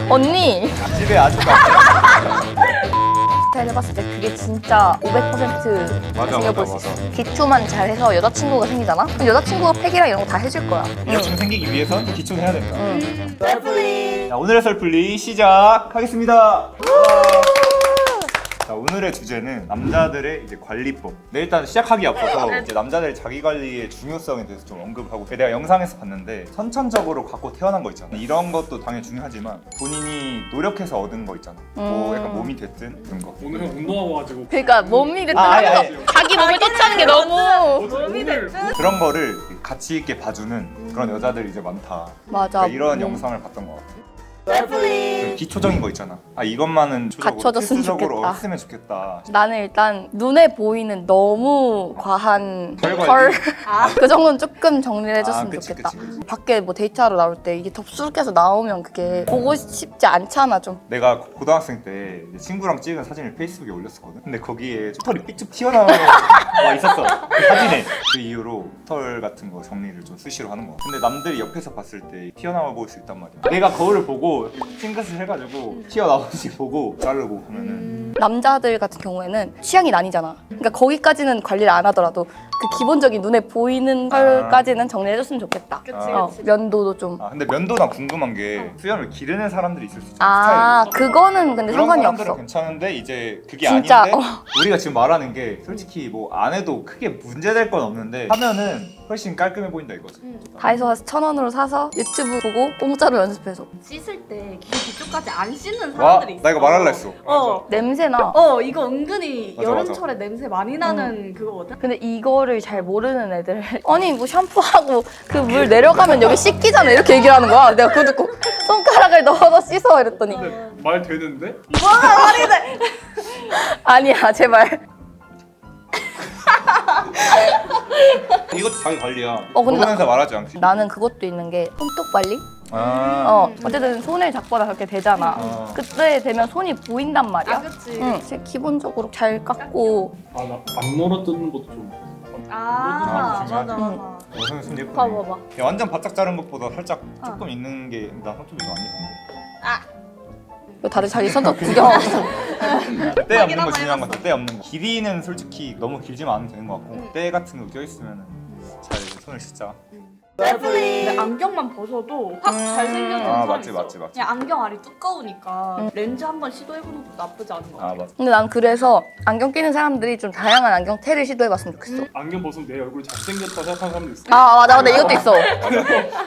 언니! 집에 아직도 스타일 해봤을 때 그게 진짜 500% 생겨볼 수 있어. 기초만 잘해서 여자친구가 생기잖아? 그럼 여자친구가 팩이랑 이런 거 다 해줄 거야. 여자친구 생기기 위해선 기초는 해야 된다. 자, 오늘의 썰풀리 시작하겠습니다. 자, 오늘의 주제는 남자들의 이제 관리법. 네, 일단 시작하기 앞서서 이제 남자들의 자기 관리의 중요성에 대해서 좀 언급하고, 내가 영상에서 봤는데 선천적으로 갖고 태어난 거 있잖아. 이런 것도 당연히 중요하지만 본인이 노력해서 얻은 거 있잖아. 뭐 약간 몸이 됐든 그런 거. 오늘 형 운동하고 와가지고 그러니까 몸이 됐든 아니, 하면서 아니. 자기 몸을 터치하는 게 너무 오늘 그런 거를 가치 있게 봐주는 그런 여자들이 이제 많다. 맞아. 그러니까 이런 영상을 봤던 것 같아. 그 기초적인 거 있잖아. 아, 이것만은 갖춰졌으면 필수적으로 좋겠다. 했으면 좋겠다. 나는 일단 눈에 보이는 너무 과한 털 털 관리? 그 정도는 조금 정리를 해줬으면 그치, 좋겠다. 그치. 밖에 뭐 데이트하러 나올 때 이게 덥수룩해서 나오면 그게 보고 싶지 않잖아 좀. 내가 고등학생 때 이제 친구랑 찍은 사진을 페이스북에 올렸었거든. 근데 거기에 털이 삐쭉 튀어나온 거 있었어. 그 사진에. 그 이후로 털 같은 거 정리를 좀 수시로 하는 거. 근데 남들이 옆에서 봤을 때 튀어나와 보일 수 있단 말이야. 내가 거울을 보고 핑크스 해가지고 튀어나오는지 보고 자르고 하면은 남자들 같은 경우에는 취향이 나뉘잖아. 그러니까 거기까지는 관리를 안 하더라도 그 기본적인 눈에 보이는 털까지는 정리해줬으면 좋겠다. 그치, 면도도 좀. 근데 면도 난 궁금한 게 수염을 기르는 사람들이 있을 수 있잖아. 아, 그거는 근데 그런 상관이 사람들은 없어. 괜찮은데 이제 그게 진짜, 아닌데 우리가 지금 말하는 게 솔직히 뭐 안 해도 크게 문제될 건 없는데 하면은 훨씬 깔끔해 보인다 이거지. 다이소 가서 1,000원으로 사서 유튜브 보고 공짜로 연습해서. 씻을 때 귀 뒤쪽까지 안 씻는 와, 사람들이 있어. 나 이거 말할라 했어. 냄새나. 이거 은근히 맞아, 여름철에 냄새 많이 나는 그거거든? 근데 이거를 잘 모르는 애들 아니 뭐 샴푸하고 그 물 내려가면 여기 씻기잖아 이렇게 얘기를 하는 거야. 내가 그거 듣고 손가락을 넣어서 씻어 이랬더니 말 되는데? 아니야 제발. 이것도 자기 관리야. 근데 먹으면서 말하지 않지. 나는 그것도 있는 게 손톱 관리? 어쨌든 손을 잡거나 그렇게 되잖아. 그때 되면 손이 보인단 말이야. 그치. 제 기본적으로 잘 깎고. 아나 앞머리 뜯는 것도 좀 맞아, 중요하지. 맞아. 손 예쁘네. 봐봐봐. 야, 완전 바짝 자른 것보다 살짝 조금 있는 게 나 손톱이 더 안 예쁜데. 왜 다들 자기 손톱 구경하고 있어. 때 없는 거 중요한 건데 때 없는 거. 길이는 솔직히 너무 길지만 않으면 되는 것 같고 때 같은 거 껴있으면 잘 손을 씻자. 근데 안경만 벗어도 확 잘생겨지는 사람이 맞지, 있어. 맞지. 그냥 안경 알이 두꺼우니까 렌즈 한번 시도해보는 것도 나쁘지 않은 것 같아. 맞아. 근데 난 그래서 안경 끼는 사람들이 좀 다양한 안경테를 시도해봤으면 좋겠어. 안경 벗으면 내 얼굴이 잘생겼다 생각하는 사람도 있어. 맞아. 근데 이것도 있어.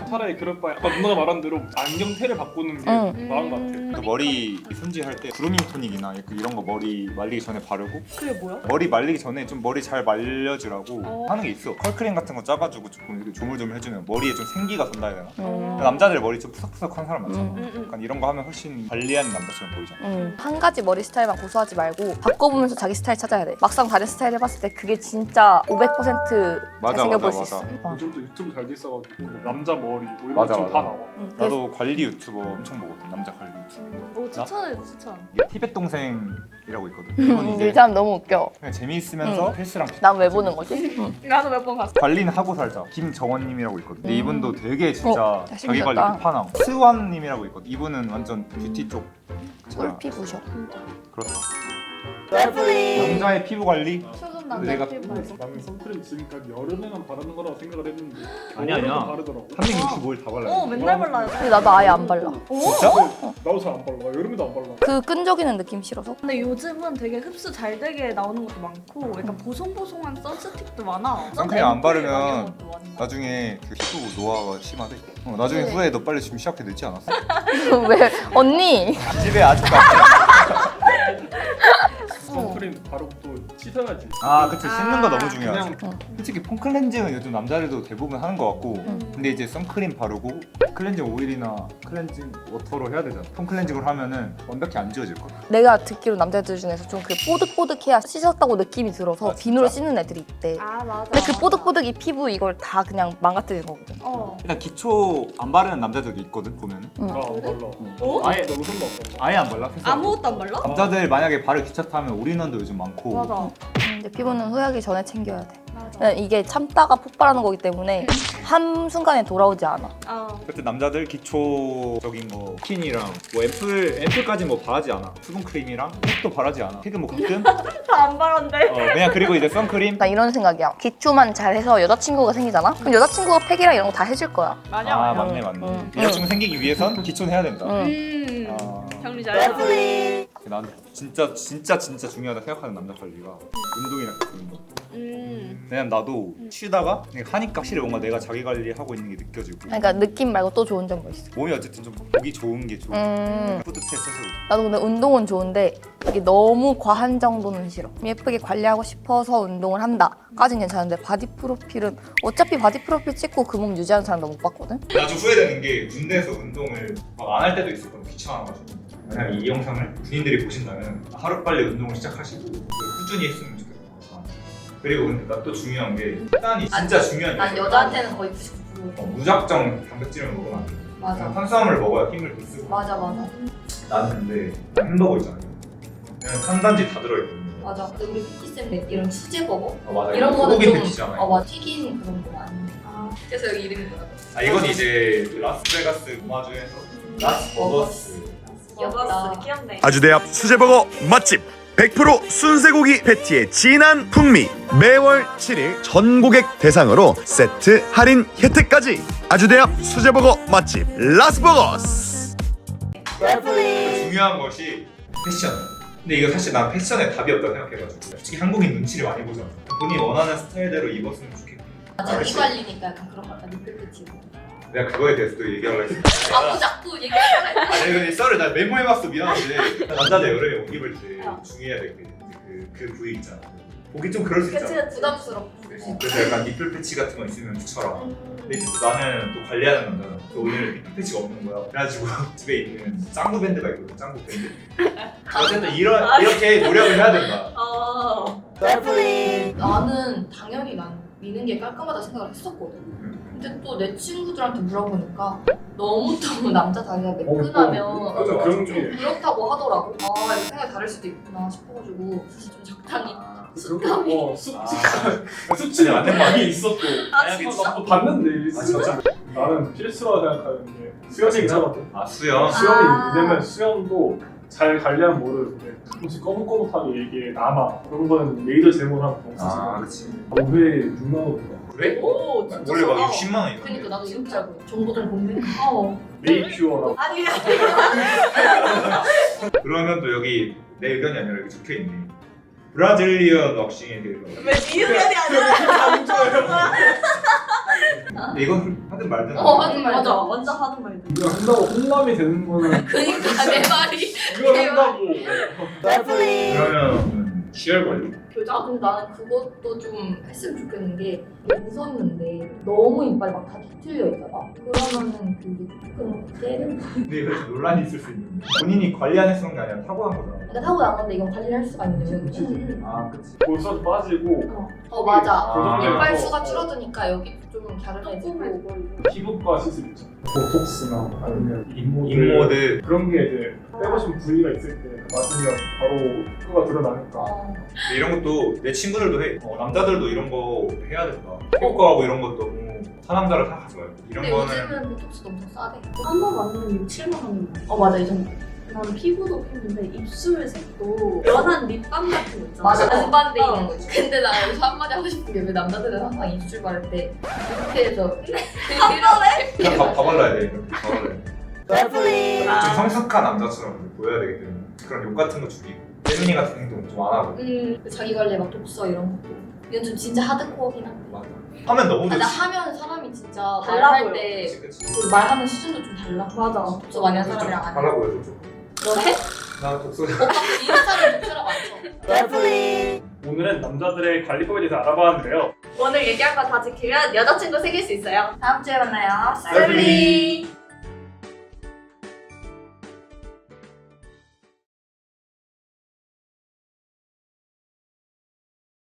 차라리 그럴 바에 아까 누나가 말한 대로 안경테를 바꾸는 게 나은 것 같아. 또 머리 손질할 때 그루밍 토닉이나 이런 거 머리 말리기 전에 바르고 그게 뭐야? 머리 말리기 전에 좀 머리 잘 말려주라고 하는 게 있어. 컬크림 같은 거 짜가지고 조금 이렇게 조물조물 해주면 머리에 좀 생기가 돈다 해야 되나? 남자들 머리 좀 푸석푸석한 사람 많잖아. 약간 이런 거 하면 훨씬 관리하는 남자처럼 보이잖아. 한 가지 머리 스타일만 고수하지 말고 바꿔보면서 자기 스타일 찾아야 돼. 막상 다른 스타일 해봤을 때 그게 진짜 500% 잘생겨볼 수 있어. 요즘도 유튜브 잘 돼 있어가지고 남자 머리 뭐 이런 맞아, 거 다 맞아. 나와. 나도 관리 유튜버 엄청 보거든. 남자 관리 유튜버. 추천해, 추천. 이게 티벳 동생이라고 있거든. 이건 이 이제 사람 너무 웃겨. 그냥 재미있으면서 헬스랑 난 왜 보는 거지? 나도 몇 번 갔어. 관리는 하고 살자. 김정원님이라고 있거든. 근데 이분도 되게 진짜 자기 관리 잘생겼다. 끝판왕. 스완님이라고 있거든. 이분은 완전 뷰티 쪽. 꿀 피부셔. 그렇다. 남자의 피부 관리? 최근 내가 남자 피부 말고. 나는 선크림 지금까지 여름에만 바르는 거라고 생각을 했는데 아니야, 아니야. 겨울에도 바르더라고. 365일 다 발라요. 맨날 발라요. 근데 나도 아예 안 발라. 진짜? 나도 잘 안 발라. 여름에도 안 발라. 그 끈적이는 느낌 싫어서. 근데 요즘은 되게 흡수 잘 되게 나오는 것도 많고 약간 보송보송한 선스틱도 많아. 선크림 안 바르면 이런 것도 많이 나와. 나중에 그 피부 노화가 심하대. 나중에 후에 너 빨리 지금 시작해 늦지 않았어? 왜 언니? 집에 아직도 안 선크림 바르고 또 씻어야지. 그치. 씻는 거 너무 중요하지. 그냥 솔직히 폼클렌징은 요즘 남자들도 대부분 하는 거 같고 근데 이제 선크림 바르고 클렌징 오일이나 클렌징 워터로 해야 되잖아. 폼클렌징을 하면은 완벽히 안 지워질 거야. 내가 듣기로 남자들 중에서 좀 그 뽀득뽀득해야 씻었다고 느낌이 들어서 진짜? 비누로 씻는 애들이 있대. 맞아. 근데 그 뽀득뽀득이 피부 이걸 다 그냥 망가뜨리는 거거든. 일단 기초 안 바르는 남자들도 있거든 보면은. 나안 발라. 아예 너 손도 안 발라. 아예 안 발라. 그래서 아무것도 안 발라? 남자들 만약에 바르기 귀찮다면 올인원도 요즘 많고. 맞아. 근데 피부는 후회하기 전에 챙겨야 돼. 이게 참다가 폭발하는 거기 때문에 한순간에 돌아오지 않아. 그때 남자들 기초적인 거 스킨이랑 뭐 앰플까지 뭐 바르지 않아. 수분크림이랑 팩도 바르지 않아. 팩은 뭐 가끔 다 안 바란데. 그냥 그리고 이제 선크림. 나 이런 생각이야. 기초만 잘해서 여자친구가 생기잖아? 그럼 여자친구가 팩이랑 이런 거 다 해줄 거야. 맞아. 아 맞아. 맞네. 응. 여자친구 생기기 위해선 기초는 해야 된다. 정리 잘했어. 난 진짜 중요하다 생각하는 남자 관리가 운동이랑 운동. 왜냐면 나도 쉬다가 그냥 하니까 확실히 뭔가 내가 자기 관리하고 있는 게 느껴지고 그러니까 느낌 말고 또 좋은 점 뭐 있어? 몸이 어쨌든 좀 보기 좋은 게 좋아. 뿌듯해 스스로. 나도 근데 운동은 좋은데 이게 너무 과한 정도는 싫어. 예쁘게 관리하고 싶어서 운동을 한다까진 괜찮은데 바디 프로필은 어차피 바디 프로필 찍고 그 몸 유지하는 사람 도 못 봤거든? 나 좀 후회되는 게 군대에서 운동을 막 안 할 때도 있었거든. 귀찮아가지고. 만약 이 영상을 군인들이 보신다면 하루빨리 운동을 시작하시고 꾸준히 했으면 좋겠다. 그리고 근데 나 또 중요한 게 식단이 진짜 중요한 게 여자한테는 거의 99%. 무작정 단백질을 먹으면 안 돼. 맞아. 그냥 탄수화물을 먹어야 힘을 더 쓰고. 맞아. 나는 근데 햄버거 있잖아요. 그냥 탄단지 다 들어있거든요. 맞아. 근데 우리 PT쌤 이런 치즈버거? 맞아. 이런 거는 소고기 좀 패티잖아요. 맞아. 튀긴 그런 거 아닌데. 그래서 여기 이름이 뭐야? 이건 이제 라스베가스 오마주에서 라스버거스. 여자스 귀엽네. 아주대 앞 수제버거 맛집 100% 순세고기 패티의 진한 풍미 매월 7일 전 고객 대상으로 세트 할인 혜택까지 아주대 앞 수제버거 맛집 라스버거스. 중요한 것이 패션. 근데 이거 사실 난 패션에 답이 없다고 생각해가지고 솔직히 한국인 눈치를 많이 보잖아. 본인이 원하는 스타일대로 입었으면 좋겠고. 자기 관리니까 약간 그런 거 같아. 리플 패치고. 내가 그거에 대해서도 얘기하려고 했어. 자꾸 얘기하잖아. 아니 근데 썰을 나 메모해봤어. 미안한데 남자들 여름에 옷 입을 때 중요해야 될 게 그 부위 있잖아. 보기 좀 그럴 수 있잖아. 부담스럽고. 그래서 약간 니플 패치 같은 거 있으면 좋더라. 근데 이제 또 나는 또 관리하는 남자는 또 오늘 니플 패치가 없는 거야. 그래가지고 집에 있는 짱구 밴드가 있거든. 짱구 밴드. 어쨌든 이렇게 노력을 해야 된다. 나는 당연히 난 미는 게 깔끔하다 생각을 했었거든. 근데 또 내 친구들한테 물어보니까 너무 남자 다리가 매끈하면 맞아, 그런 게 그렇다고 하더라고. 아 이거 생각이 다를 수도 있구나 싶어가지고 좀 적당히. 그렇게 수치는 맞는 많이 있었고. 진짜? 나도 봤는데 아 진짜? 나는 필수라고 생각하는 게 수영이 괜찮거든. 아 수영? 수영이 왜냐면 수영도 잘 관리하면 모르는데 혹시 거뭇거뭇하게 이게 남아 그런 거는 메이저 제모랑 병수지. 그치. 왜 6만 원? 그래? 오 진짜. 원래 막 싸다. 60만 원이야. 그러니까 나도 이런 줄 알고 정보 좀 보면 메이퓨어라고. 아니 그러면 또 여기 내 의견이 아니라 여기 적혀 있네. 브라질리언 왁싱에 대해서. 왜 미흡연이 아니라 근데 이건 하든 말든. 하든 말든. 맞아 완전 하는 말들. 이거 한다고 혼남이 되는 거는 그러니까 내 말이. 이걸 한다고. 그러면 시열 관리. 아 근데 나는 그것도 좀 했으면 좋겠는 게 웃었는데 너무 이빨이 막 다 뒤틀려 있잖아. 그러면은 그게 조금 깨는. 근데 이거 좀 논란이 있을 수 있는데 본인이 관리 안 해서 그런 게 아니라 타고난 거잖아. 그러니까 타고 난 건데 이건 관리를 할 수가 있는데 여기. 아 그치. 볼살도 빠지고 맞아. 아. 이빨 수가 줄어드니까 여기 좀 갸름해지고. 피부과 시술 있죠. 보톡스나 아니면 인모드, 인모드. 그런 게 이제 빼고 싶은 부위가 있을 때 맞으면 바로 피부가 드러나니까. 근데 이런 것도 내 친구들도 해. 남자들도 이런 거 해야 된다. 피부과하고 이런 것도 너무 사남자를 생각하지 말고 이런 근데 거는. 요즘은 보톡스도 엄청 싸대. 한 번 맞으면 6, 7만 원. 맞아 이 정도. 나는 피부도 피부인데 입술 색도 연한 립밤 같은 거 있잖아. 맞아 반반돼 어. 있는 거지. 근데 나 여기서 한마디 하고 싶은 게 왜 남자들은 항상 입술 바를 때 이렇게 해서 그냥 다 발라야 돼. 이렇게 다 발라야 돼. 좀 성숙한 남자처럼 보여야 되기 때문에 그런 욕 같은 거 줄이고 세미니 같은 행동 좀 안 하고. 자기 관리에 막 독서 이런 것도. 이건 좀 진짜 하드코어긴 한데. 맞아. 하면 너무 좋지. 나 하면 사람이 진짜 달라 말할 보여. 때 그치. 그 말하는 수준도 좀 달라. 맞아. 독서 많이 하는 사람이랑 안 해. 하라고 해도 좀. 너 해? 나 독서. 오빠 그 인스타는 독서라고 안 쳐. 오늘은 남자들의 관리법에 대해서 알아봤는데요. 오늘 얘기한 거 다 지키면 여자친구 생길 수 있어요. 다음 주에 만나요. 셀프리.